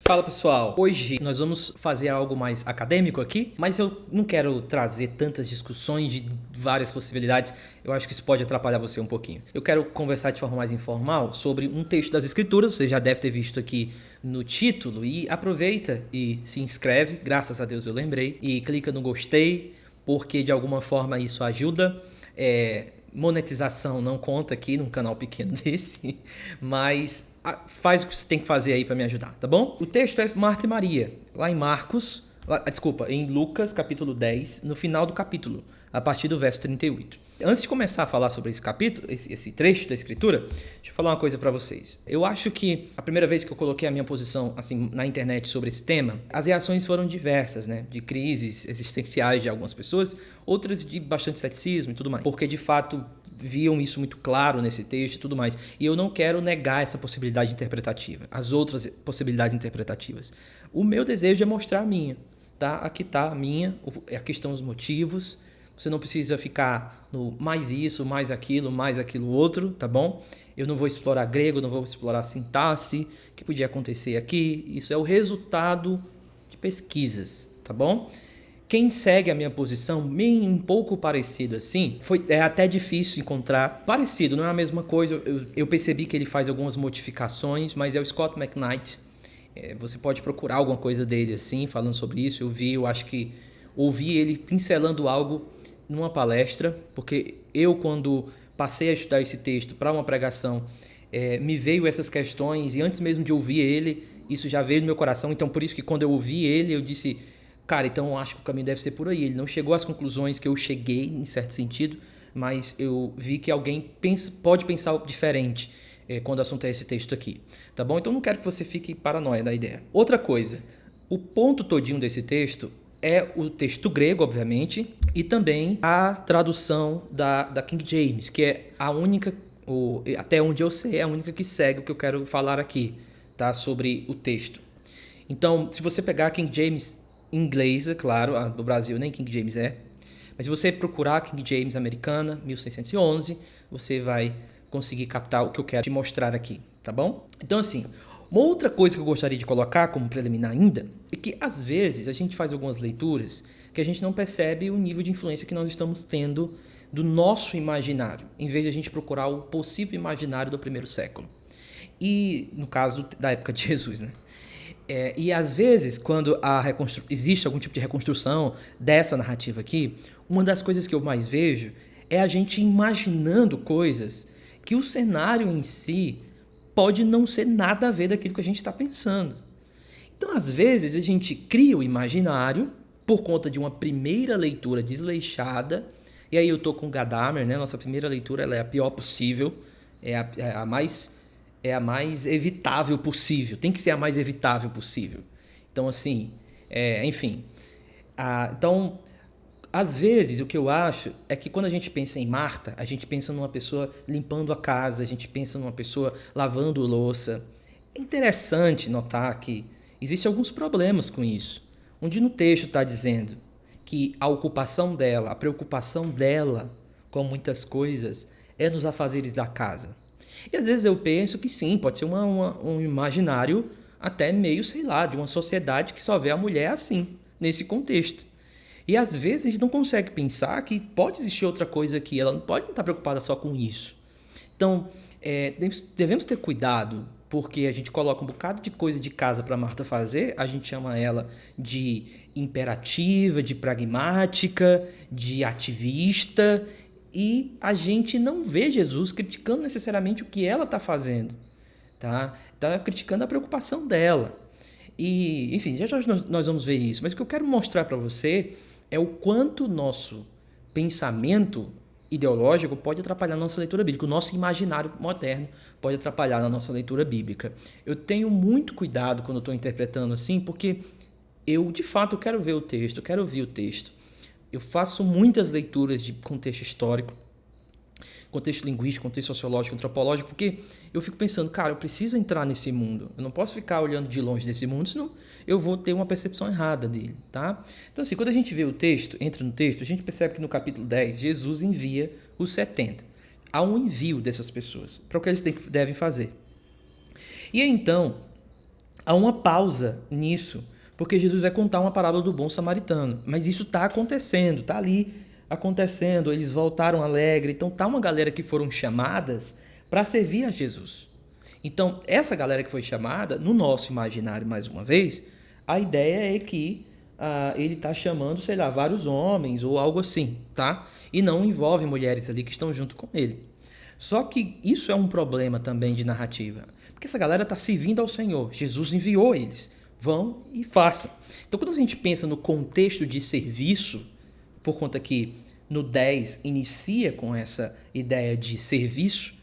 Fala pessoal, hoje nós vamos fazer algo mais acadêmico aqui, mas eu não quero trazer tantas discussões de várias possibilidades, eu acho que isso pode atrapalhar você um pouquinho. Eu quero conversar de forma mais informal sobre um texto das escrituras, você já deve ter visto aqui no título, e aproveita e se inscreve, graças a Deus eu lembrei, e clica no gostei, porque de alguma forma isso ajuda. Monetização não conta aqui num canal pequeno desse, mas faz o que você tem que fazer aí para me ajudar, tá bom? O texto é Marta e Maria, lá em em Lucas capítulo 10, no final do capítulo, a partir do verso 38. Antes de começar a falar sobre esse capítulo, esse trecho da escritura, deixa eu falar uma coisa para vocês. Eu acho que a primeira vez que eu coloquei a minha posição assim na internet sobre esse tema, as reações foram diversas, né? De crises existenciais de algumas pessoas, outras de bastante ceticismo e tudo mais. Porque de fato viam isso muito claro nesse texto e tudo mais. E eu não quero negar essa possibilidade interpretativa, as outras possibilidades interpretativas. O meu desejo é mostrar a minha, tá? Aqui tá a minha, aqui estão os motivos. Você não precisa ficar no mais isso, mais aquilo outro, tá bom? Eu não vou explorar grego, não vou explorar sintaxe, que podia acontecer aqui. Isso é o resultado de pesquisas, tá bom? Quem segue a minha posição, bem um pouco parecido assim, é até difícil encontrar. Parecido, não é a mesma coisa. Eu percebi que ele faz algumas modificações, mas é o Scott McKnight. Você pode procurar alguma coisa dele assim, falando sobre isso. Eu acho que ouvi ele pincelando algo numa palestra, porque eu, quando passei a estudar esse texto para uma pregação, me veio essas questões, e antes mesmo de ouvir ele, isso já veio no meu coração. Então, por isso que quando eu ouvi ele, eu disse, cara, então eu acho que o caminho deve ser por aí. Ele não chegou às conclusões que eu cheguei, em certo sentido, mas eu vi que alguém pode pensar diferente quando o assunto é esse texto aqui, tá bom? Então, não quero que você fique paranoia da ideia. Outra coisa, o ponto todinho desse texto é o texto grego, obviamente, e também a tradução da King James, que é a única, até onde eu sei, é a única que segue o que eu quero falar aqui, tá? Sobre o texto. Então, se você pegar a King James inglesa, claro, a do Brasil nem King James mas se você procurar a King James americana, 1611, você vai conseguir captar o que eu quero te mostrar aqui, tá bom? Então, assim, uma outra coisa que eu gostaria de colocar como preliminar ainda é que às vezes a gente faz algumas leituras que a gente não percebe o nível de influência que nós estamos tendo do nosso imaginário, em vez de a gente procurar o possível imaginário do primeiro século. E no caso da época de Jesus, né? E às vezes, quando existe algum tipo de reconstrução dessa narrativa aqui, uma das coisas que eu mais vejo é a gente imaginando coisas que o cenário em si pode não ser nada a ver daquilo que a gente está pensando. Então, às vezes, a gente cria o imaginário por conta de uma primeira leitura desleixada, e aí eu tô com o Gadamer, né? Nossa primeira leitura ela é a pior possível, é a mais evitável possível, tem que ser a mais evitável possível. Então, assim, enfim. Então, às vezes, o que eu acho é que quando a gente pensa em Marta, a gente pensa numa pessoa limpando a casa, a gente pensa numa pessoa lavando louça. É interessante notar que existem alguns problemas com isso. Onde no texto está dizendo que a ocupação dela, a preocupação dela com muitas coisas é nos afazeres da casa. E às vezes eu penso que sim, pode ser um imaginário até meio, sei lá, de uma sociedade que só vê a mulher assim, nesse contexto. E às vezes a gente não consegue pensar que pode existir outra coisa aqui, ela não pode estar preocupada só com isso. Então, devemos ter cuidado, porque a gente coloca um bocado de coisa de casa para Marta fazer, a gente chama ela de imperativa, de pragmática, de ativista, e a gente não vê Jesus criticando necessariamente o que ela está fazendo, tá? Está criticando a preocupação dela. E, enfim, já nós vamos ver isso, mas o que eu quero mostrar para você é o quanto o nosso pensamento ideológico pode atrapalhar a nossa leitura bíblica, o nosso imaginário moderno pode atrapalhar a nossa leitura bíblica. Eu tenho muito cuidado quando eu estou interpretando assim, porque eu, de fato, quero ver o texto, eu quero ouvir o texto. Eu faço muitas leituras de contexto histórico, contexto linguístico, contexto sociológico, antropológico, porque eu fico pensando, cara, eu preciso entrar nesse mundo. Eu não posso ficar olhando de longe desse mundo, senão eu vou ter uma percepção errada dele, tá? Então, assim, quando a gente vê o texto, entra no texto, a gente percebe que no capítulo 10, Jesus envia os 70. Há um envio dessas pessoas para o que eles devem fazer. E aí, então, há uma pausa nisso, porque Jesus vai contar uma parábola do bom samaritano. Mas isso está acontecendo, está ali acontecendo, eles voltaram alegre. Então tá uma galera que foram chamadas para servir a Jesus. Então essa galera que foi chamada, no nosso imaginário mais uma vez, a ideia é que ele está chamando, sei lá, vários homens ou algo assim, tá? E não envolve mulheres ali que estão junto com ele. Só que isso é um problema também de narrativa, porque essa galera está servindo ao Senhor. Jesus enviou eles. Vão e façam. Então, quando a gente pensa no contexto de serviço, por conta que no 10 inicia com essa ideia de serviço,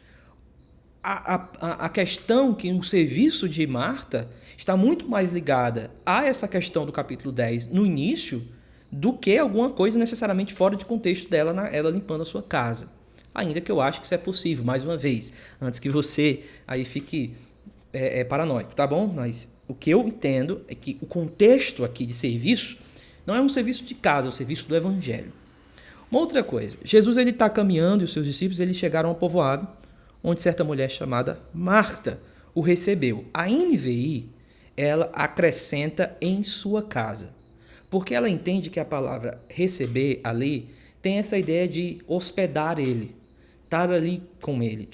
a questão que o serviço de Marta está muito mais ligada a essa questão do capítulo 10 no início do que alguma coisa necessariamente fora de contexto dela, ela limpando a sua casa. Ainda que eu acho que isso é possível, mais uma vez, antes que você aí fique paranoico, tá bom? Mas o que eu entendo é que o contexto aqui de serviço não é um serviço de casa, é um serviço do evangelho. Uma outra coisa, Jesus ele está caminhando e os seus discípulos eles chegaram ao povoado, onde certa mulher chamada Marta o recebeu. A NVI, ela acrescenta em sua casa, porque ela entende que a palavra receber ali tem essa ideia de hospedar ele, estar ali com ele,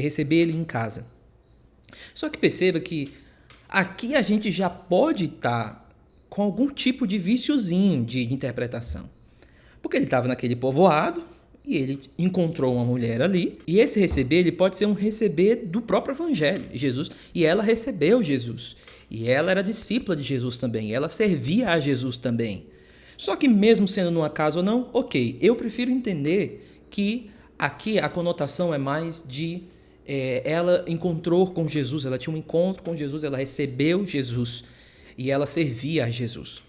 receber ele em casa. Só que perceba que aqui a gente já pode estar com algum tipo de viciozinho de interpretação. Porque ele estava naquele povoado e ele encontrou uma mulher ali. E esse receber ele pode ser um receber do próprio evangelho. Jesus, e ela recebeu Jesus. E ela era discípula de Jesus também. Ela servia a Jesus também. Só que mesmo sendo numa casa ou não, ok. Eu prefiro entender que aqui a conotação é mais de... ela encontrou com Jesus, ela tinha um encontro com Jesus, ela recebeu Jesus e ela servia a Jesus.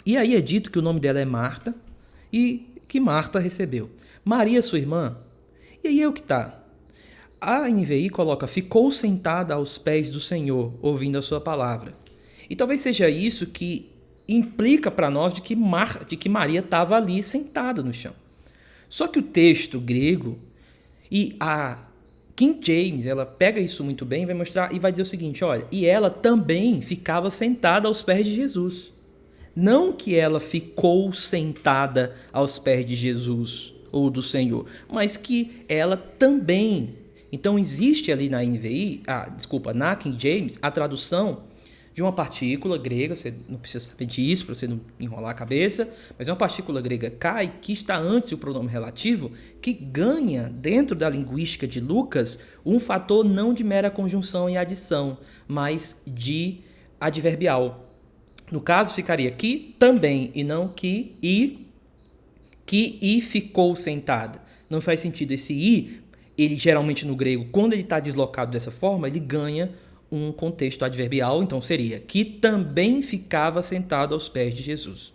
E aí é dito que o nome dela é Marta e que Marta recebeu. Maria, sua irmã, e aí é o que está. A NVI coloca, ficou sentada aos pés do Senhor, ouvindo a sua palavra. E talvez seja isso que implica para nós de que Maria estava ali sentada no chão. Só que o texto grego e a King James, ela pega isso muito bem, vai mostrar e vai dizer o seguinte, olha, e ela também ficava sentada aos pés de Jesus. Não que ela ficou sentada aos pés de Jesus ou do Senhor, mas que ela também. Então existe ali na NVI, na King James, a tradução de uma partícula grega, você não precisa saber disso para você não enrolar a cabeça, mas é uma partícula grega kai, que está antes do pronome relativo, que ganha, dentro da linguística de Lucas, um fator não de mera conjunção e adição, mas de adverbial. No caso, ficaria que também, e não que e ficou sentada. Não faz sentido esse i, ele geralmente no grego, quando ele está deslocado dessa forma, ele ganha um contexto adverbial, então seria que também ficava sentado aos pés de Jesus.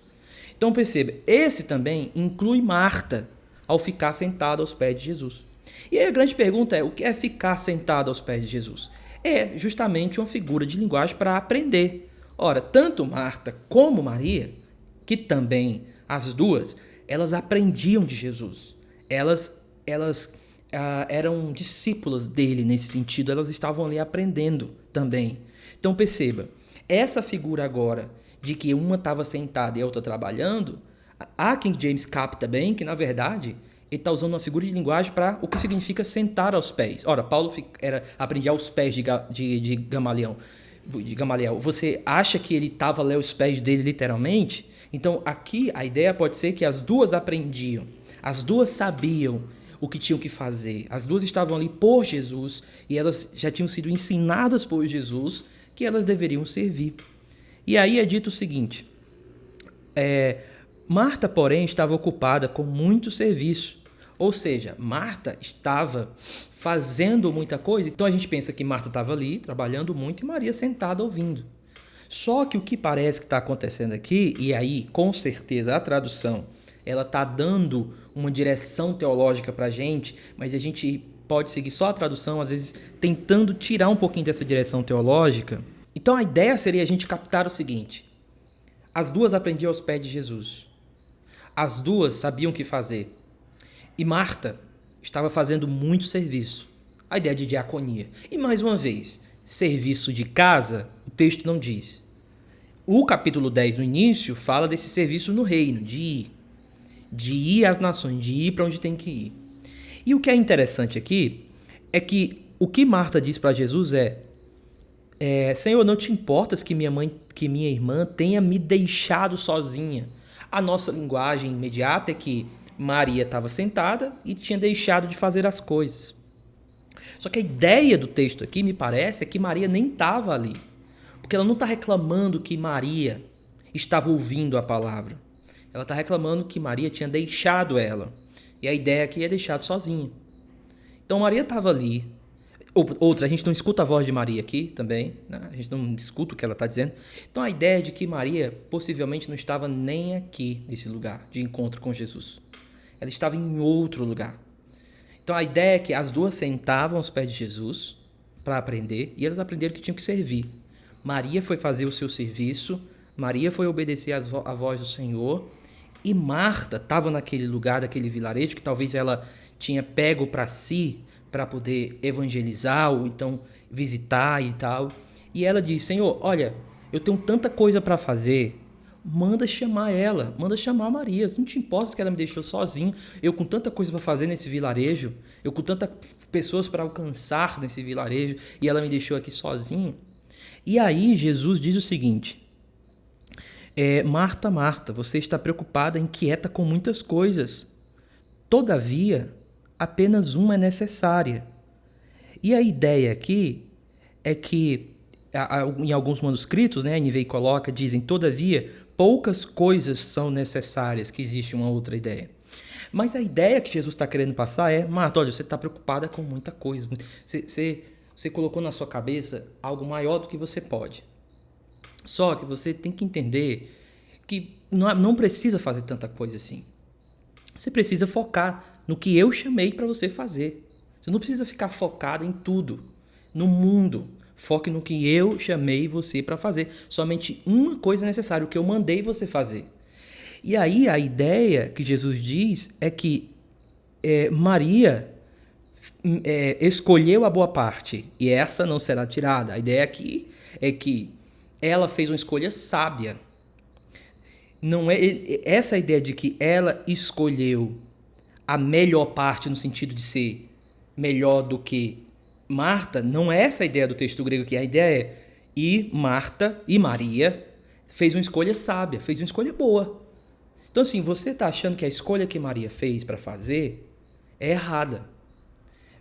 Então perceba, esse também inclui Marta ao ficar sentada aos pés de Jesus. E aí a grande pergunta é, o que é ficar sentado aos pés de Jesus? É justamente uma figura de linguagem para aprender. Ora, tanto Marta como Maria, que também as duas, elas aprendiam de Jesus. Elas eram discípulas dele nesse sentido, elas estavam ali aprendendo também. Então perceba, essa figura agora de que uma estava sentada e a outra trabalhando, a King James capta bem que, na verdade, ele está usando uma figura de linguagem para o que significa sentar aos pés. Ora, Paulo aprendia aos pés de Gamaliel. Você acha que ele estava ali aos pés dele literalmente? Então aqui a ideia pode ser que as duas aprendiam, as duas sabiam o que tinham que fazer, as duas estavam ali por Jesus e elas já tinham sido ensinadas por Jesus que elas deveriam servir. E aí é dito o seguinte, Marta, porém, estava ocupada com muito serviço. Ou seja, Marta estava fazendo muita coisa. Então a gente pensa que Marta estava ali, trabalhando muito, e Maria sentada ouvindo. Só que o que parece que está acontecendo aqui, e aí com certeza a tradução, ela está dando uma direção teológica para a gente, mas a gente pode seguir só a tradução, às vezes tentando tirar um pouquinho dessa direção teológica. Então a ideia seria a gente captar o seguinte, as duas aprendiam aos pés de Jesus. As duas sabiam o que fazer. E Marta estava fazendo muito serviço. A ideia de diaconia. E mais uma vez, serviço de casa, o texto não diz. O capítulo 10, no início, fala desse serviço no reino, de ir às nações, de ir para onde tem que ir. E o que é interessante aqui é que o que Marta diz para Jesus Senhor, não te importas que minha irmã tenha me deixado sozinha? A nossa linguagem imediata é que Maria estava sentada e tinha deixado de fazer as coisas. Só que a ideia do texto aqui, me parece, é que Maria nem estava ali. Porque ela não está reclamando que Maria estava ouvindo a palavra. Ela está reclamando que Maria tinha deixado ela. E a ideia aqui é deixado sozinha. Então Maria estava ali. Outra, a gente não escuta a voz de Maria aqui também, né? A gente não escuta o que ela está dizendo. Então a ideia é de que Maria possivelmente não estava nem aqui nesse lugar de encontro com Jesus. Ela estava em outro lugar. Então a ideia é que as duas sentavam aos pés de Jesus para aprender e elas aprenderam que tinham que servir. Maria foi fazer o seu serviço, Maria foi obedecer à voz do Senhor e Marta estava naquele lugar, daquele vilarejo que talvez ela tinha pego para si para poder evangelizar ou então visitar e tal. E ela diz, Senhor, olha, eu tenho tanta coisa para fazer, manda chamar ela, manda chamar Maria. Não te importa que ela me deixou sozinho, eu com tanta coisa para fazer nesse vilarejo, eu com tantas pessoas para alcançar nesse vilarejo e ela me deixou aqui sozinho. E aí Jesus diz o seguinte, Marta, Marta, você está preocupada, inquieta com muitas coisas. Todavia, apenas uma é necessária. E a ideia aqui é que, em alguns manuscritos, né, a NVI coloca, dizem, todavia, poucas coisas são necessárias, que existe uma outra ideia. Mas a ideia que Jesus está querendo passar é, Marta, olha, você está preocupada com muita coisa. Você colocou na sua cabeça algo maior do que você pode. Só que você tem que entender que não precisa fazer tanta coisa assim. Você precisa focar no que eu chamei para você fazer. Você não precisa ficar focado em tudo, no mundo. Foque no que eu chamei você para fazer. Somente uma coisa é necessária, o que eu mandei você fazer. E aí a ideia que Jesus diz é que Maria escolheu a boa parte e essa não será tirada. A ideia aqui é que ela fez uma escolha sábia. Não é essa ideia de que ela escolheu a melhor parte no sentido de ser melhor do que Marta, não é essa a ideia do texto grego aqui. A ideia é e Marta e Maria fez uma escolha sábia, fez uma escolha boa. Então assim, você está achando que a escolha que Maria fez para fazer é errada.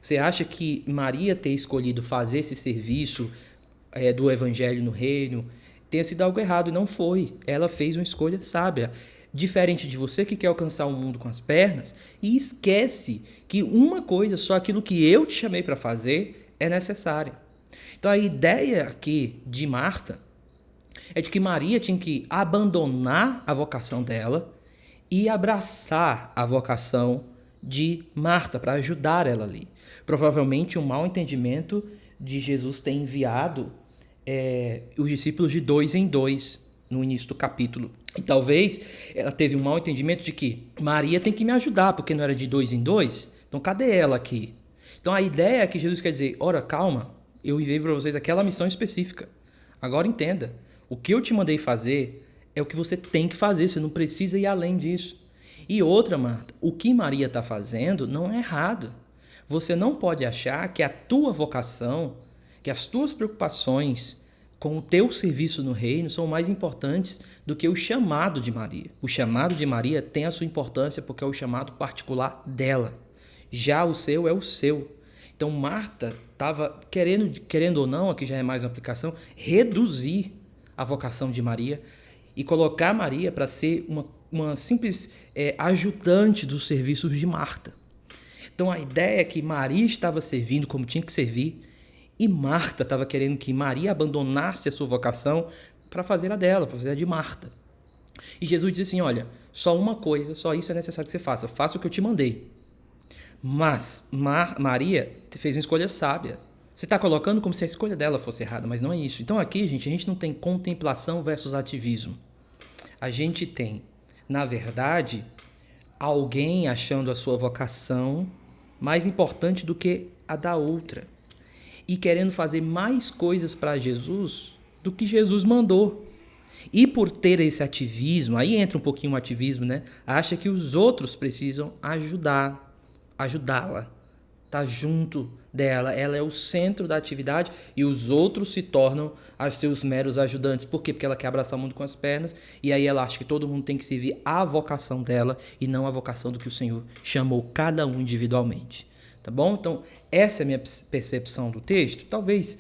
Você acha que Maria ter escolhido fazer esse serviço do evangelho no reino tenha sido algo errado? Não foi. Ela fez uma escolha sábia. Diferente de você que quer alcançar o mundo com as pernas e esquece que uma coisa, só aquilo que eu te chamei para fazer, é necessária. Então a ideia aqui de Marta é de que Maria tinha que abandonar a vocação dela e abraçar a vocação de Marta para ajudar ela ali. Provavelmente um mau entendimento de Jesus ter enviado os discípulos de 2 em 2 no início do capítulo. E talvez ela teve um mau entendimento de que Maria tem que me ajudar, porque não era de 2 em 2. Então cadê ela aqui? Então a ideia é que Jesus quer dizer, ora, calma, eu enviei para vocês aquela missão específica. Agora entenda, o que eu te mandei fazer é o que você tem que fazer, você não precisa ir além disso. E outra, Marta, o que Maria está fazendo não é errado. Você não pode achar que a tua vocação, que as tuas preocupações com o teu serviço no reino são mais importantes do que o chamado de Maria. O chamado de Maria tem a sua importância porque é o chamado particular dela. Já o seu é o seu. Então Marta estava querendo ou não, aqui já é mais uma aplicação, reduzir a vocação de Maria e colocar Maria para ser uma simples ajudante dos serviços de Marta. Então a ideia é que Maria estava servindo como tinha que servir e Marta estava querendo que Maria abandonasse a sua vocação para fazer a dela, para fazer a de Marta. E Jesus disse assim, olha, só uma coisa, só isso é necessário que você faça. Faça o que eu te mandei. Mas Maria fez uma escolha sábia. Você está colocando como se a escolha dela fosse errada, mas não é isso. Então aqui, gente, a gente não tem contemplação versus ativismo. A gente tem, na verdade, alguém achando a sua vocação mais importante do que a da outra. e querendo fazer mais coisas para Jesus do que Jesus mandou. E por ter esse ativismo, aí entra um pouquinho o ativismo, né? Acha que os outros precisam ajudá-la, tá junto dela. Ela é o centro da atividade e os outros se tornam os seus meros ajudantes. Por quê? Porque ela quer abraçar o mundo com as pernas e aí ela acha que todo mundo tem que servir à vocação dela e não à vocação do que o Senhor chamou cada um individualmente. Tá bom? Então, essa é a minha percepção do texto. Talvez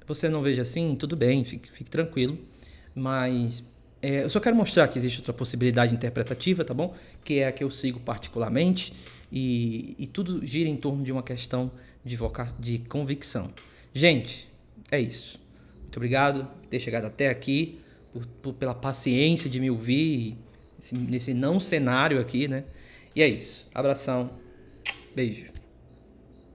você não veja assim, tudo bem, fique tranquilo. Mas eu só quero mostrar que existe outra possibilidade interpretativa, tá bom? Que é a que eu sigo particularmente. E tudo gira em torno de uma questão de convicção. Gente, é isso. Muito obrigado por ter chegado até aqui, pela paciência de me ouvir nesse não cenário aqui, né? E é isso. Abração. Beijo.